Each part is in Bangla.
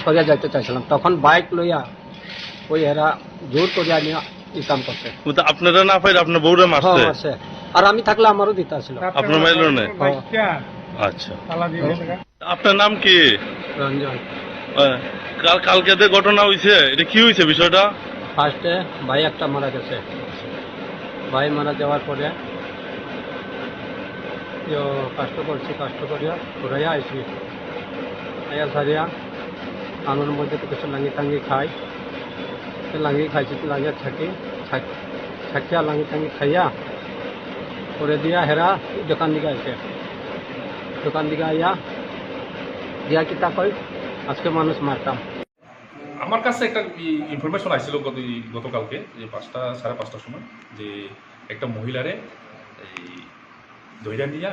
করিয়া যাইতে চাইছিলাম, তখন বাইক লইয়া ওই এরা জোর করিয়া নিয়ে ই কাম করছে। আপনারা না পাইলে আপনার বউরা মারছে? মারছে, আর আমি থাকলে আমারও দিতে আসছিল। আপনার মাইল না? আচ্ছা, আপনার নাম কি? রঞ্জন। কালকে যে ঘটনা হয়েছে, এটা কি হয়েছে বিষয়টা? ফার্স্টে ভাই একটা মারা গেছে, ভাই মারা যাওয়ার পরে কষ্ট করছি, কষ্ট করিয়া ঘুরাইয়া আইসি, আইয়া সারিয়া আনোর মধ্যে তো কিছু লাঙ্গি টাঙ্গি খাই, লাঙ্গি খাইছি, লাঙ্গিয়া থাকিয়া লাঙ্গি টাঙ্গি খাইয়া করে দিয়া হেরা দোকান দিকে আইসে, দোকান দিকে আইয়া দিয়া কিতা কই আজকে মানুষ মারতাম। আমার কাছে একটা ইনফরমেশন আসছিল গতকালকে যে 5টা সাড়ে 5টার সময়, যে একটা মহিলারে এই ধৈর্য নিয়া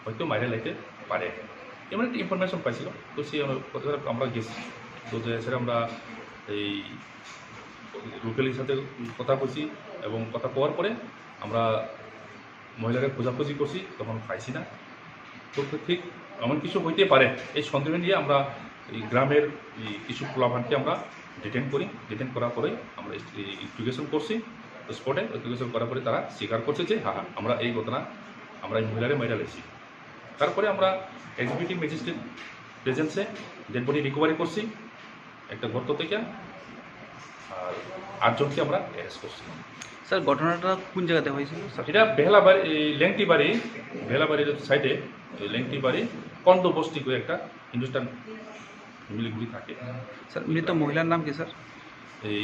হয়তো মাইরে লাইতে পারে, এমন একটা ইনফরমেশন পাইছিল। তো সেই আমরা গেছি, তো যে সেটা আমরা এই লোকালির সাথে কথা বলছি, এবং কথা কওয়ার পরে আমরা মহিলাকে খোঁজাখুঁজি করছি, তখন পাইছি না। তো ঠিক এমন কিছু হইতে পারে এই সন্দেহ নিয়ে আমরা এই গ্রামের কিছু পোলাভানকে আমরা ডিটেন করি। ডিটেন করার পরে আমরা ইনভেস্টিগেশন করছি স্পটে। ইনভেস্টিগেশন করার পরে তারা স্বীকার করছে যে হ্যাঁ আমরা এই ঘটনা আমরা এই মহিলারে মেরে লেছি। তারপরে আমরা এক্সিকিউটিভ ম্যাজিস্ট্রেট প্রেজেন্সে ডেড বডি রিকভারি করছি একটা গর্ত থেকে, আর 8জনকে আমরা অ্যারেস্ট করছি। স্যার ঘটনাটা কোন জায়গাতে হয়েছিল স্যার? এটা বেহালাবাড়ি, লেংটি বাড়ি, বেহালাবাড়ির সাইডে লেংটি বাড়ি কন্দ বস্তি করে একটা হিন্দুস্তান মিলিগুলি থাকে। স্যার মৃত মহিলার নাম কি স্যার? এই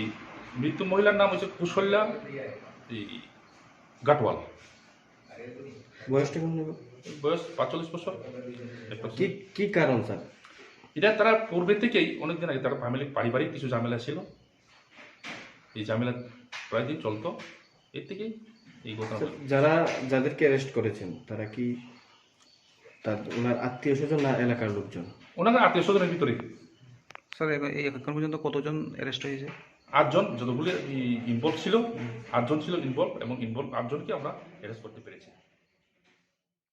মৃত্যু মহিলার নাম হচ্ছে কুশল্যা এই গাটওয়াল। বয়সটা কেমন হবে? বয়স 45 বছর। কি কারণ স্যার? এটা তারা পূর্বে থেকেই অনেকদিন আগে তারা পারিবারিক কিছু ঝামেলা ছিল, এই ঝামেলা প্রায় দিন চলতো, এর থেকেই এই ঘটনা। যাদেরকে অ্যারেস্ট করেছেন তারা কি ওনার আত্মীয় স্বজন না এলাকার লোকজন? ওনারা আত্মীয় স্বজনের ভিতরে। স্যার এখন পর্যন্ত কতজন অ্যারেস্ট হয়েছে? 8জন, যতগুলি ইনভলভ ছিল 8জন ছিল ইনভলভ, এবং 8জনকে আমরা অ্যারেস্ট করতে পেরেছি।